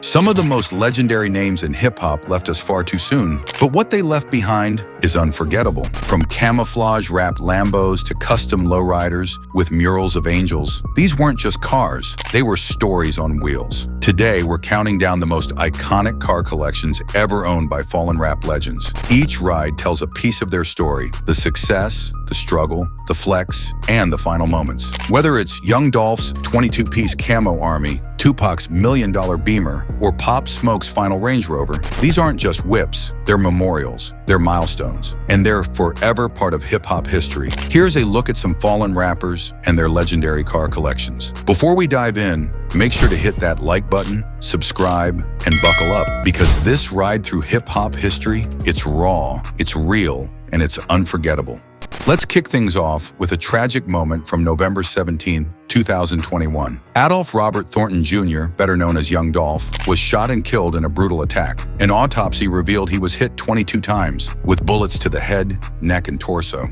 Some of the most legendary names in hip-hop left us far too soon, but what they left behind is unforgettable. From camouflage-wrapped Lambos to custom lowriders with murals of angels, these weren't just cars, they were stories on wheels. Today, we're counting down the most iconic car collections ever owned by fallen rap legends. Each ride tells a piece of their story, the success, the struggle, the flex, and the final moments. Whether it's Young Dolph's 22-piece Camo army, Tupac's $1 million Beamer, or Pop Smoke's final Range Rover, these aren't just whips, they're memorials, they're milestones, and they're forever part of hip-hop history. Here's a look at some fallen rappers and their legendary car collections. Before we dive in, make sure to hit that like button, subscribe, and buckle up, because this ride through hip-hop history, it's raw, it's real, and it's unforgettable. Let's kick things off with a tragic moment from November 17, 2021. Adolph Robert Thornton Jr., better known as Young Dolph, was shot and killed in a brutal attack. An autopsy revealed he was hit 22 times, with bullets to the head, neck, and torso.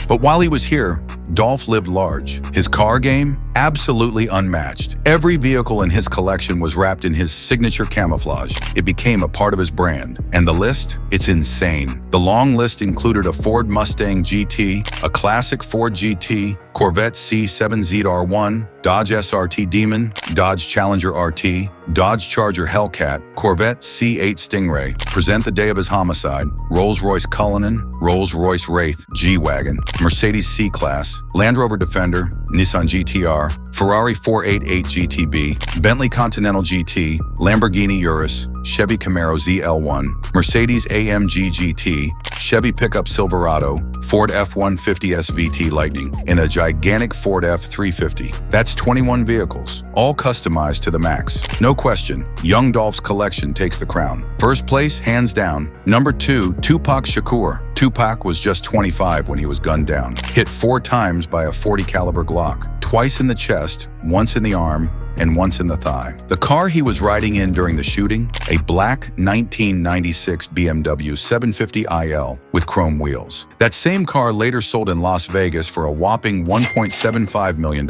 But while he was here, Dolph lived large. His car game? Absolutely unmatched. Every vehicle in his collection was wrapped in his signature camouflage. It became a part of his brand. And the list? It's insane. The long list included a Ford Mustang GT, a classic Ford GT, Corvette C7ZR1, Dodge SRT Demon, Dodge Challenger RT, Dodge Charger Hellcat, Corvette C8 Stingray, present the day of his homicide, Rolls-Royce Cullinan, Rolls-Royce Wraith G-Wagon, Mercedes C-Class, Land Rover Defender, Nissan GTR, Ferrari 488 GTB, Bentley Continental GT, Lamborghini Urus, Chevy Camaro ZL1, Mercedes AMG GT, Chevy pickup Silverado, Ford F-150 SVT Lightning, and a gigantic Ford F-350. That's 21 vehicles, all customized to the max. No question, Young Dolph's collection takes the crown. First place, hands down. Number 2, Tupac Shakur. Tupac was just 25 when he was gunned down, hit 4 times by a .40 caliber Glock. Twice in the chest, once in the arm, and once in the thigh. The car he was riding in during the shooting, a black 1996 BMW 750 IL with chrome wheels. That same car later sold in Las Vegas for a whopping $1.75 million.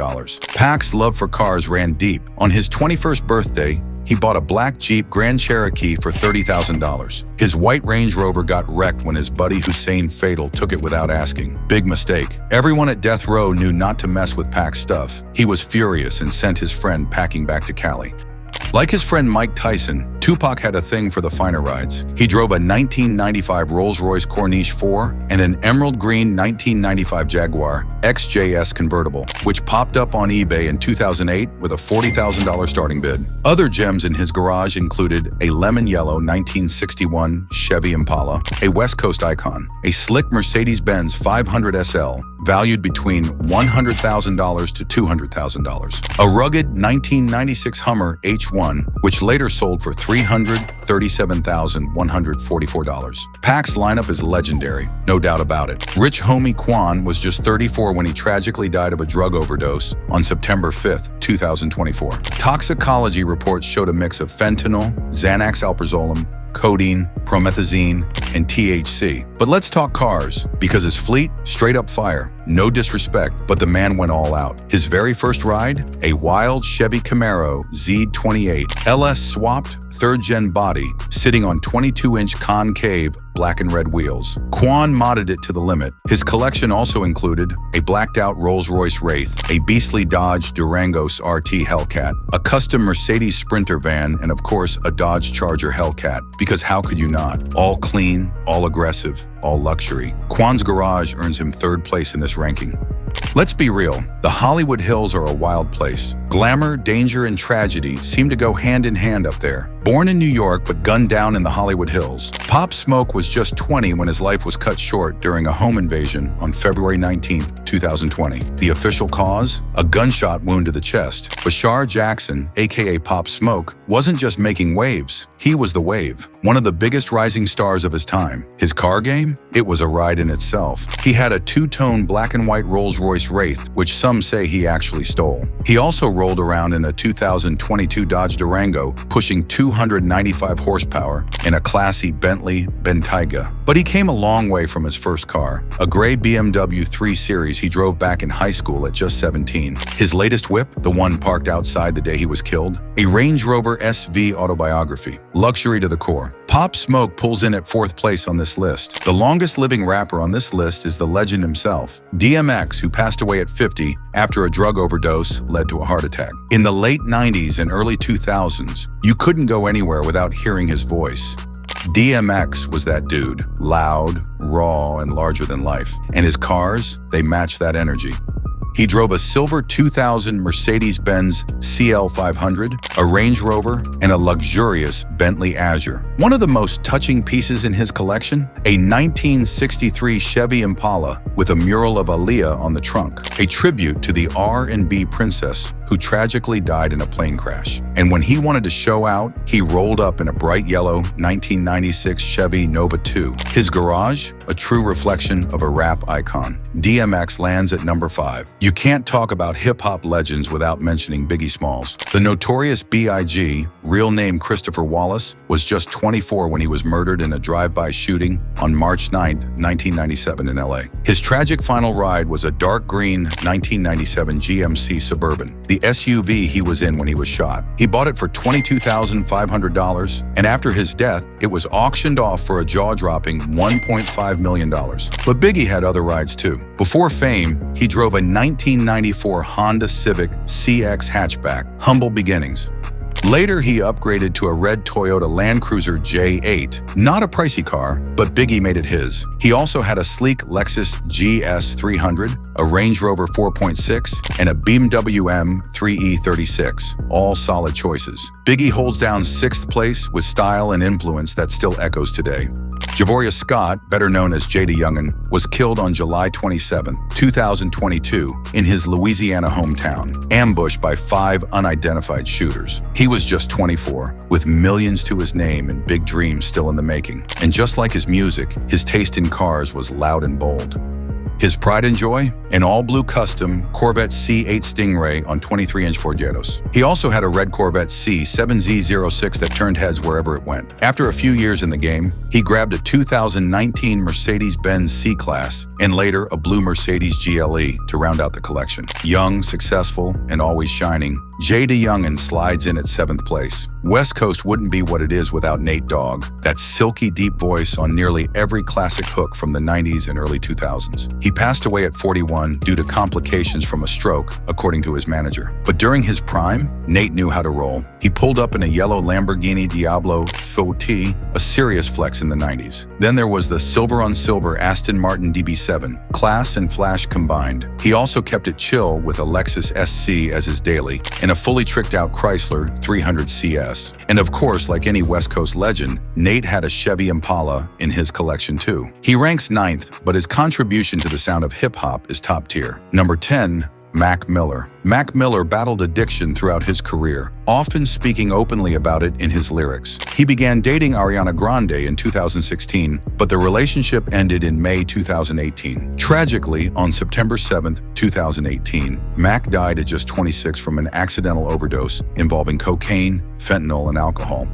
Pac's love for cars ran deep. On his 21st birthday, he bought a black Jeep Grand Cherokee for $30,000. His white Range Rover got wrecked when his buddy Hussein Fatal took it without asking. Big mistake. Everyone at Death Row knew not to mess with Pac's stuff. He was furious and sent his friend packing back to Cali. Like his friend Mike Tyson, Tupac had a thing for the finer rides. He drove a 1995 Rolls-Royce Corniche 4 and an emerald green 1995 Jaguar XJS convertible, which popped up on eBay in 2008 with a $40,000 starting bid. Other gems in his garage included a lemon yellow 1961 Chevy Impala, a West Coast icon, a slick Mercedes-Benz 500 SL, valued between $100,000 to $200,000. A rugged 1996 Hummer H1, which later sold for $337,144. Pac's lineup is legendary, no doubt about it. Rich Homie Quan was just 34 when he tragically died of a drug overdose on September 5, 2024. Toxicology reports showed a mix of fentanyl, Xanax alprazolam, codeine, promethazine, and THC. But let's talk cars, because his fleet, straight up fire. No disrespect, but the man went all out. His very first ride, a wild Chevy Camaro Z28 LS swapped 3rd-gen body, sitting on 22-inch concave black and red wheels. Quan modded it to the limit. His collection also included a blacked-out Rolls-Royce Wraith, a beastly Dodge Durangos RT Hellcat, a custom Mercedes Sprinter van, and of course, a Dodge Charger Hellcat. Because how could you not? All clean, all aggressive, all luxury. Quan's garage earns him 3rd place in this ranking. Let's be real, the Hollywood Hills are a wild place. Glamour, danger, and tragedy seem to go hand in hand up there. Born in New York but gunned down in the Hollywood Hills, Pop Smoke was just 20 when his life was cut short during a home invasion on February 19, 2020. The official cause? A gunshot wound to the chest. Bashar Jackson, aka Pop Smoke, wasn't just making waves, he was the wave. One of the biggest rising stars of his time. His car game? It was a ride in itself. He had a 2-tone black and white Rolls-Royce Wraith, which some say he actually stole. He also rolled rolled around in a 2022 Dodge Durango, pushing 295 horsepower in a classy Bentley Bentayga. But he came a long way from his first car, a gray BMW 3 Series he drove back in high school at just 17. His latest whip, the one parked outside the day he was killed, a Range Rover SV autobiography, luxury to the core. Pop Smoke pulls in at 4th place on this list. The longest living rapper on this list is the legend himself, DMX, who passed away at 50 after a drug overdose led to a heart attack. In the late 90s and early 2000s, you couldn't go anywhere without hearing his voice. DMX was that dude, loud, raw, and larger than life. And his cars, they matched that energy. He drove a silver 2000 Mercedes-Benz CL500, a Range Rover, and a luxurious Bentley Azure. One of the most touching pieces in his collection, a 1963 Chevy Impala with a mural of Aaliyah on the trunk, a tribute to the R&B princess who tragically died in a plane crash. And when he wanted to show out, he rolled up in a bright yellow 1996 Chevy Nova 2. His garage, a true reflection of a rap icon. DMX lands at number 5. You can't talk about hip-hop legends without mentioning Biggie Smalls. The notorious B.I.G., real name Christopher Wallace, was just 24 when he was murdered in a drive-by shooting on March 9, 1997 in LA. His tragic final ride was a dark green 1997 GMC Suburban, the SUV he was in when he was shot. He bought it for $22,500, and after his death, it was auctioned off for a jaw-dropping $1.5 million. But Biggie had other rides too. Before fame, he drove a 1994 Honda Civic CX hatchback, humble beginnings. Later, he upgraded to a red Toyota Land Cruiser J8, not a pricey car, but Biggie made it his. He also had a sleek Lexus GS 300, a Range Rover 4.6, and a BMW M3E36, all solid choices. Biggie holds down 6th place with style and influence that still echoes today. Javoria Scott, better known as Jada Youngan, was killed on July 27, 2022, in his Louisiana hometown, ambushed by 5 unidentified shooters. He was just 24, with millions to his name and big dreams still in the making. And just like his music, his taste in cars was loud and bold. His pride and joy? An all-blue custom Corvette C8 Stingray on 23-inch Forjados. He also had a red Corvette C7Z06 that turned heads wherever it went. After a few years in the game, he grabbed a 2019 Mercedes-Benz C-Class and later a blue Mercedes GLE to round out the collection. Young, successful, and always shining, Jada Youngan slides in at 7th place. West Coast wouldn't be what it is without Nate Dogg, that silky deep voice on nearly every classic hook from the 90s and early 2000s. He passed away at 41 due to complications from a stroke, according to his manager. But during his prime, Nate knew how to roll. He pulled up in a yellow Lamborghini Diablo FOT, a serious flex in the 90s. Then there was the silver-on-silver Aston Martin DB7, class and flash combined. He also kept it chill with a Lexus SC as his daily, and a fully tricked-out Chrysler 300 CS. And of course, like any West Coast legend, Nate had a Chevy Impala in his collection too. He ranks 9th, but his contribution to the sound of hip-hop is top tier. Number 10, Mac Miller. Mac Miller battled addiction throughout his career, often speaking openly about it in his lyrics. He began dating Ariana Grande in 2016, but the relationship ended in May 2018. Tragically, on September 7, 2018, Mac died at just 26 from an accidental overdose involving cocaine, fentanyl, and alcohol.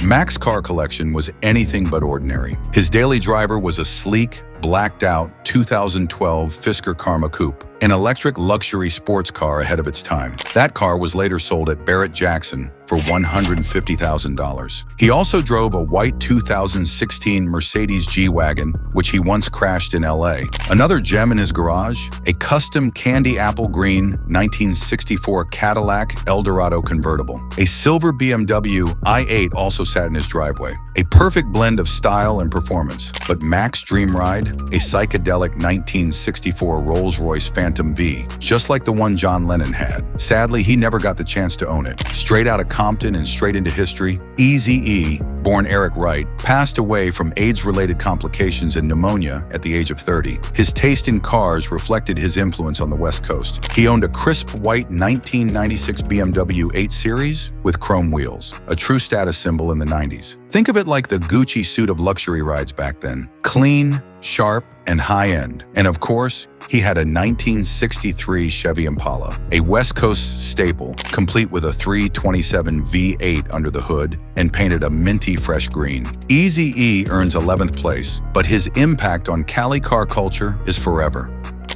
Mac's car collection was anything but ordinary. His daily driver was a sleek, blacked-out 2012 Fisker Karma Coupe, an electric luxury sports car ahead of its time. That car was later sold at Barrett-Jackson for $150,000. He also drove a white 2016 Mercedes G-Wagon, which he once crashed in LA. Another gem in his garage, a custom candy apple green 1964 Cadillac Eldorado convertible. A silver BMW i8 also sat in his driveway. A perfect blend of style and performance. But Mac's dream ride? A psychedelic 1964 Rolls-Royce Phantom V, just like the one John Lennon had. Sadly, he never got the chance to own it. Straight out of Compton and straight into history, Eazy-E born Eric Wright, passed away from AIDS-related complications and pneumonia at the age of 30. His taste in cars reflected his influence on the West Coast. He owned a crisp white 1996 BMW 8 Series with chrome wheels, a true status symbol in the 90s. Think of it like the Gucci suit of luxury rides back then. Clean, sharp, and high-end. And of course, he had a 1963 Chevy Impala, a West Coast staple, complete with a 327 V8 under the hood and painted a minty fresh green. Eazy-E earns 11th place, but his impact on Cali car culture is forever.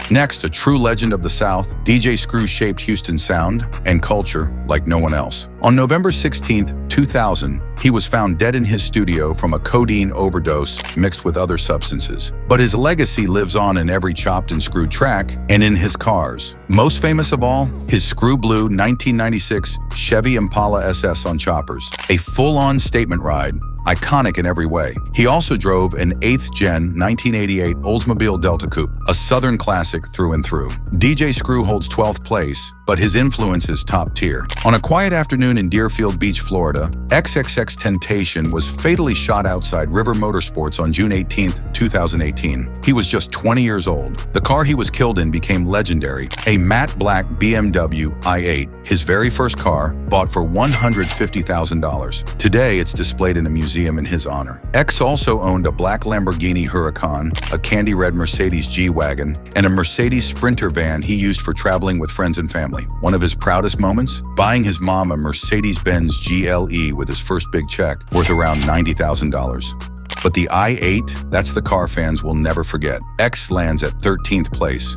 Next, a true legend of the South, DJ Screw shaped Houston's sound and culture like no one else. On November 16, 2000, he was found dead in his studio from a codeine overdose mixed with other substances. But his legacy lives on in every chopped and screwed track and in his cars. Most famous of all, his screw blue 1996 Chevy Impala SS on choppers, a full-on statement ride, iconic in every way. He also drove an 8th gen 1988 Oldsmobile Delta Coupe, a Southern classic through and through. DJ Screw holds 12th place, but his influence is top tier. On a quiet afternoon in Deerfield Beach, Florida, XXXTentacion was fatally shot outside River Motorsports on June 18, 2018. He was just 20 years old. The car he was killed in became legendary, a matte black BMW i8, his very first car, bought for $150,000. Today, it's displayed in a museum in his honor. X also owned a black Lamborghini Huracan, a candy red Mercedes G-Wagon, and a Mercedes Sprinter van he used for traveling with friends and family. One of his proudest moments? Buying his mom a Mercedes-Benz GLE with his first big check, worth around $90,000. But the i8, that's the car fans will never forget. X lands at 13th place.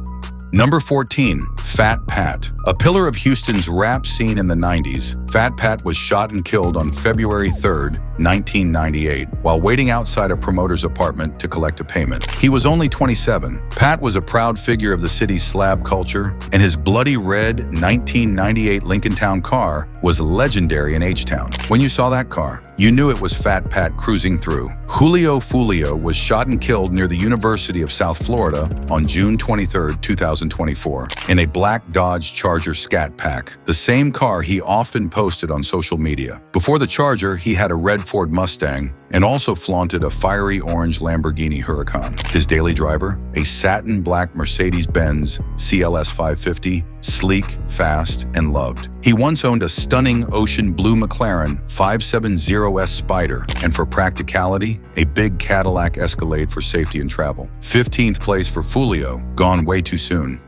Number 14, Fat Pat. A pillar of Houston's rap scene in the 90s, Fat Pat was shot and killed on February 3, 1998, while waiting outside a promoter's apartment to collect a payment. He was only 27. Pat was a proud figure of the city's slab culture, and his bloody red 1998 Lincoln Town car was legendary in H-Town. When you saw that car, you knew it was Fat Pat cruising through. Julio Foolio was shot and killed near the University of South Florida on June 23, 2024, in a black Dodge Charger Scat Pack, the same car he often posted on social media. Before the Charger, he had a red Ford Mustang and also flaunted a fiery orange Lamborghini Huracan. His daily driver, a satin black Mercedes-Benz CLS 550, sleek, fast, and loved. He once owned a stunning ocean blue McLaren 570S Spider, and for practicality, a big Cadillac Escalade for safety and travel. 15th place for Foolio, gone way too soon.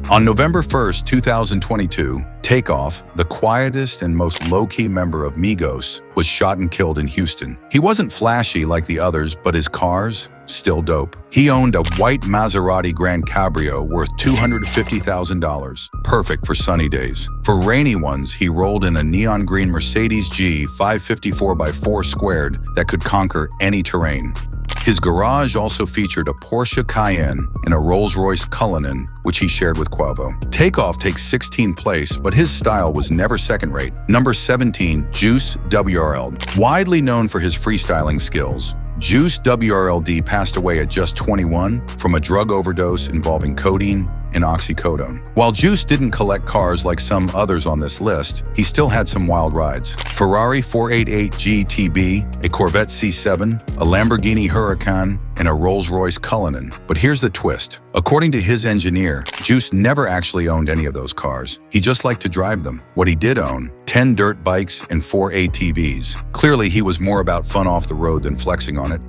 On November 1, 2022, Takeoff, the quietest and most low-key member of Migos, was shot and killed in Houston. He wasn't flashy like the others, but his cars, still dope. He owned a white Maserati Grand Cabrio worth $250,000, perfect for sunny days. For rainy ones, he rolled in a neon green Mercedes G 554x4 squared that could conquer any terrain. His garage also featured a Porsche Cayenne and a Rolls-Royce Cullinan, which he shared with Quavo. Takeoff takes 16th place, but his style was never second-rate. Number 17, Juice WRLD. Widely known for his freestyling skills, Juice WRLD passed away at just 21 from a drug overdose involving codeine and oxycodone. While Juice didn't collect cars like some others on this list, he still had some wild rides. Ferrari 488 GTB, a Corvette C7, a Lamborghini Huracan, and a Rolls-Royce Cullinan. But here's the twist. According to his engineer, Juice never actually owned any of those cars. He just liked to drive them. What he did own, 10 dirt bikes and 4 ATVs. Clearly, he was more about fun off the road than flexing on it.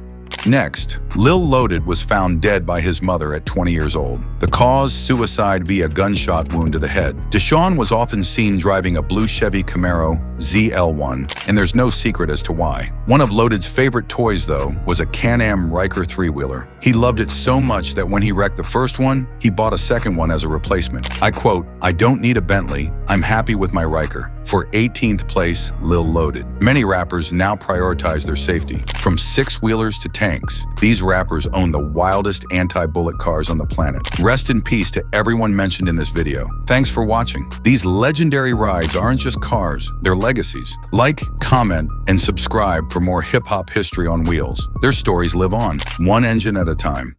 Next, Lil Loaded was found dead by his mother at 20 years old. The cause, suicide via gunshot wound to the head. Deshaun was often seen driving a blue Chevy Camaro ZL1, and there's no secret as to why. One of Loaded's favorite toys, though, was a Can-Am Ryker three-wheeler. He loved it so much that when he wrecked the first one, he bought a second one as a replacement. I quote, "I don't need a Bentley, I'm happy with my Ryker." For 18th place, Lil Loaded. Many rappers now prioritize their safety. From six-wheelers to tanks, these rappers own the wildest anti-bullet cars on the planet. Rest in peace to everyone mentioned in this video. Thanks for watching. These legendary rides aren't just cars, they're legacies. Like, comment, and subscribe for more hip-hop history on wheels. Their stories live on, one engine at a time.